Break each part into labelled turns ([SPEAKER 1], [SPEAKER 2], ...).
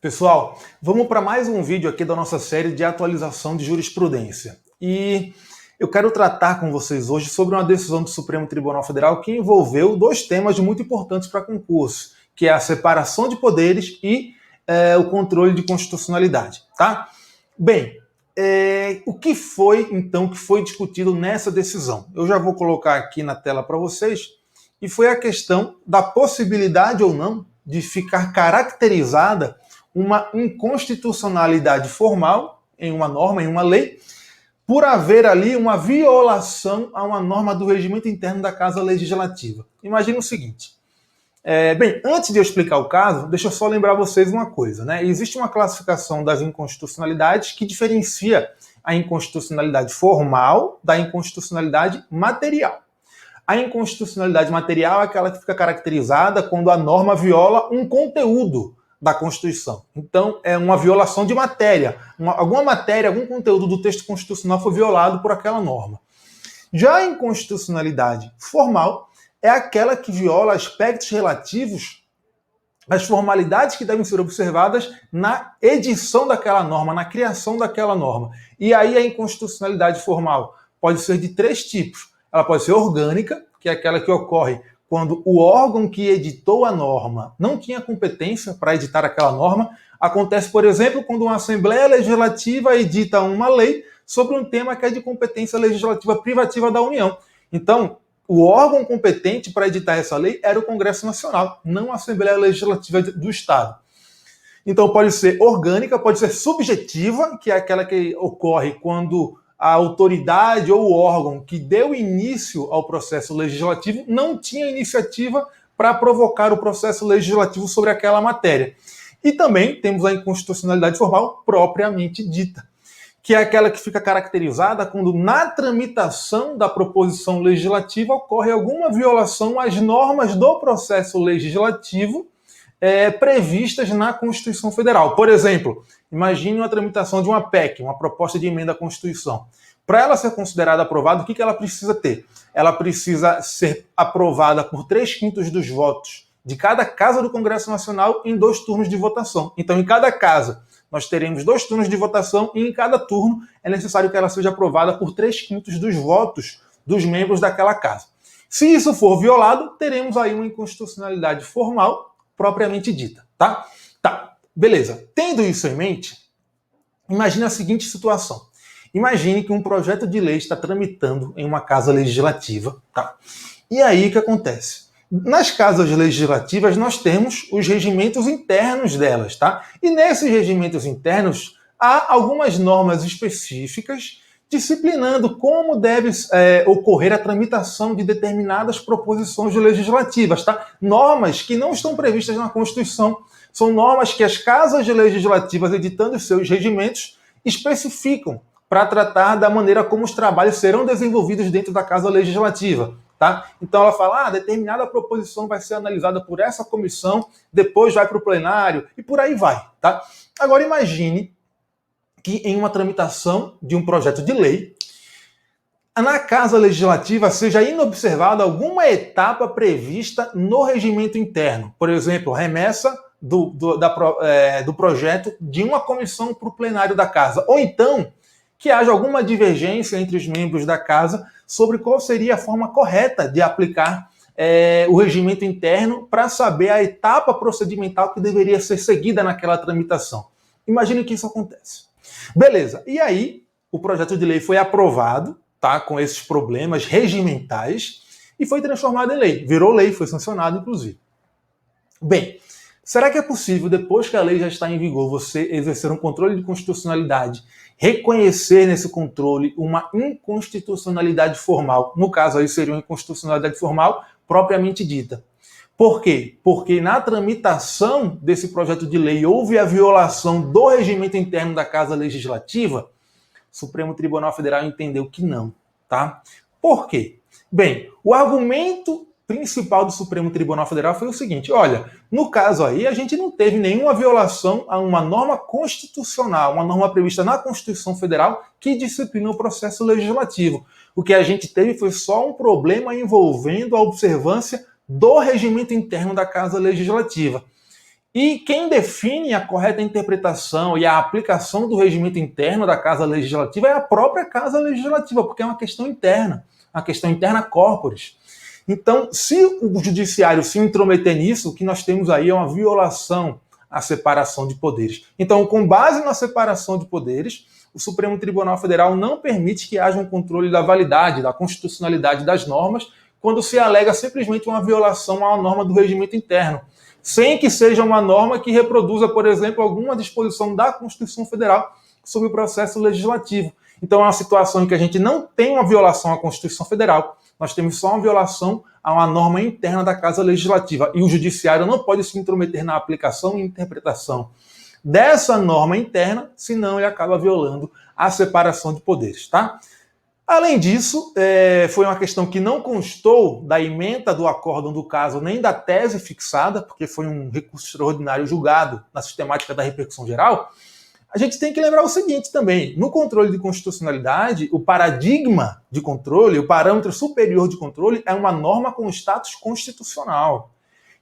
[SPEAKER 1] Pessoal, vamos para mais um vídeo aqui da nossa série de atualização de jurisprudência. E eu quero tratar com vocês hoje sobre uma decisão do Supremo Tribunal Federal que envolveu dois temas muito importantes para concurso, que é a separação de poderes e o controle de constitucionalidade, tá? Bem, o que foi, então, que foi discutido nessa decisão? Eu já vou colocar aqui na tela para vocês, e foi a questão da possibilidade ou não de ficar caracterizada uma inconstitucionalidade formal em uma norma, em uma lei, por haver ali uma violação a uma norma do regimento interno da Casa Legislativa. Imagina o seguinte. Bem, antes de eu explicar o caso, deixa eu só lembrar vocês uma coisa, né? Existe uma classificação das inconstitucionalidades que diferencia a inconstitucionalidade formal da inconstitucionalidade material. A inconstitucionalidade material é aquela que fica caracterizada quando a norma viola um conteúdo da Constituição. Então, é uma violação de matéria. Alguma matéria, algum conteúdo do texto constitucional foi violado por aquela norma. Já a inconstitucionalidade formal é aquela que viola aspectos relativos às formalidades que devem ser observadas na edição daquela norma, na criação daquela norma. E aí a inconstitucionalidade formal pode ser de três tipos. Ela pode ser orgânica, que é aquela que ocorre quando o órgão que editou a norma não tinha competência para editar aquela norma. Acontece, por exemplo, quando uma Assembleia Legislativa edita uma lei sobre um tema que é de competência legislativa privativa da União. Então, o órgão competente para editar essa lei era o Congresso Nacional, não a Assembleia Legislativa do Estado. Então, pode ser orgânica, pode ser subjetiva, que é aquela que ocorre quando a autoridade ou o órgão que deu início ao processo legislativo não tinha iniciativa para provocar o processo legislativo sobre aquela matéria. E também temos a inconstitucionalidade formal propriamente dita, que é aquela que fica caracterizada quando na tramitação da proposição legislativa ocorre alguma violação às normas do processo legislativo previstas na Constituição Federal. Por exemplo, imagine uma tramitação de uma PEC, uma proposta de emenda à Constituição. Para ela ser considerada aprovada, o que ela precisa ter? Ela precisa ser aprovada por 3/5 dos votos de cada casa do Congresso Nacional em 2 turnos de votação. Então, em cada casa, nós teremos 2 turnos de votação e em cada turno é necessário que ela seja aprovada por 3/5 dos votos dos membros daquela casa. Se isso for violado, teremos aí uma inconstitucionalidade formal propriamente dita, tá? Tá, beleza. Tendo isso em mente, imagine a seguinte situação. Imagine que um projeto de lei está tramitando em uma casa legislativa, tá? E aí o que acontece? Nas casas legislativas nós temos os regimentos internos delas, tá? E nesses regimentos internos há algumas normas específicas disciplinando como deve ocorrer a tramitação de determinadas proposições legislativas, tá? Normas que não estão previstas na Constituição. São normas que as casas legislativas, editando os seus regimentos, especificam para tratar da maneira como os trabalhos serão desenvolvidos dentro da casa legislativa, tá? Então ela fala, determinada proposição vai ser analisada por essa comissão, depois vai para o plenário e por aí vai, tá? Agora imagine que em uma tramitação de um projeto de lei, na Casa Legislativa seja inobservada alguma etapa prevista no regimento interno. Por exemplo, remessa do projeto de uma comissão para o plenário da Casa. Ou então, que haja alguma divergência entre os membros da Casa sobre qual seria a forma correta de aplicar o regimento interno para saber a etapa procedimental que deveria ser seguida naquela tramitação. Imagine que isso acontece. Beleza, e aí o projeto de lei foi aprovado, tá, com esses problemas regimentais e foi transformado em lei. Virou lei, foi sancionado, inclusive. Bem, será que é possível, depois que a lei já está em vigor, você exercer um controle de constitucionalidade, reconhecer nesse controle uma inconstitucionalidade formal? No caso aí seria uma inconstitucionalidade formal propriamente dita. Por quê? Porque na tramitação desse projeto de lei houve a violação do regimento interno da Casa Legislativa. O Supremo Tribunal Federal entendeu que não, tá? Por quê? Bem, o argumento principal do Supremo Tribunal Federal foi o seguinte, olha, no caso aí a gente não teve nenhuma violação a uma norma constitucional, uma norma prevista na Constituição Federal que disciplina o processo legislativo. O que a gente teve foi só um problema envolvendo a observância do regimento interno da Casa Legislativa. E quem define a correta interpretação e a aplicação do regimento interno da Casa Legislativa é a própria Casa Legislativa, porque é uma questão interna corporis. Então, se o judiciário se intrometer nisso, o que nós temos aí é uma violação à separação de poderes. Então, com base na separação de poderes, o Supremo Tribunal Federal não permite que haja um controle da validade, da constitucionalidade das normas, quando se alega simplesmente uma violação à norma do regimento interno, sem que seja uma norma que reproduza, por exemplo, alguma disposição da Constituição Federal sobre o processo legislativo. Então é uma situação em que a gente não tem uma violação à Constituição Federal, nós temos só uma violação a uma norma interna da Casa Legislativa, e o Judiciário não pode se intrometer na aplicação e interpretação dessa norma interna, senão ele acaba violando a separação de poderes, tá? Além disso, foi uma questão que não constou da ementa do acórdão do caso nem da tese fixada, porque foi um recurso extraordinário julgado na sistemática da repercussão geral. A gente tem que lembrar o seguinte também: no controle de constitucionalidade, o paradigma de controle, o parâmetro superior de controle é uma norma com status constitucional.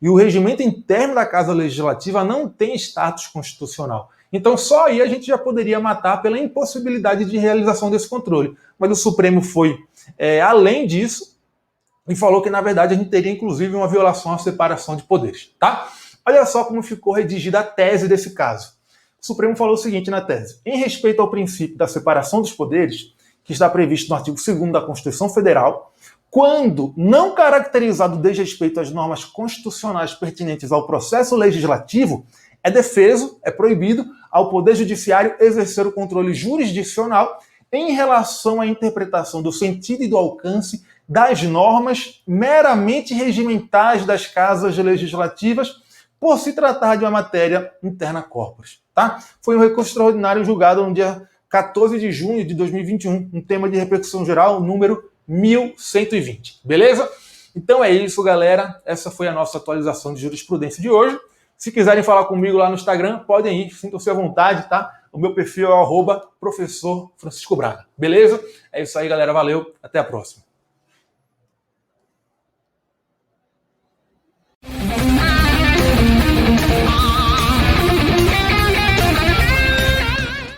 [SPEAKER 1] E o regimento interno da Casa Legislativa não tem status constitucional. Então só aí a gente já poderia matar pela impossibilidade de realização desse controle. Mas o Supremo foi além disso e falou que, na verdade, a gente teria inclusive uma violação à separação de poderes. Tá? Olha só como ficou redigida a tese desse caso. O Supremo falou o seguinte na tese: em respeito ao princípio da separação dos poderes, que está previsto no artigo 2º da Constituição Federal, quando não caracterizado desrespeito às normas constitucionais pertinentes ao processo legislativo, é defeso, é proibido ao Poder Judiciário exercer o controle jurisdicional em relação à interpretação do sentido e do alcance das normas meramente regimentais das casas legislativas, por se tratar de uma matéria interna corporis. Tá? Foi um recurso extraordinário julgado no dia 14 de junho de 2021, um tema de repercussão geral, número 1120. Beleza? Então é isso, galera. Essa foi a nossa atualização de jurisprudência de hoje. Se quiserem falar comigo lá no Instagram, podem ir, sintam-se à vontade, tá? O meu perfil é o @professor Francisco Braga. Beleza? É isso aí, galera. Valeu. Até a próxima.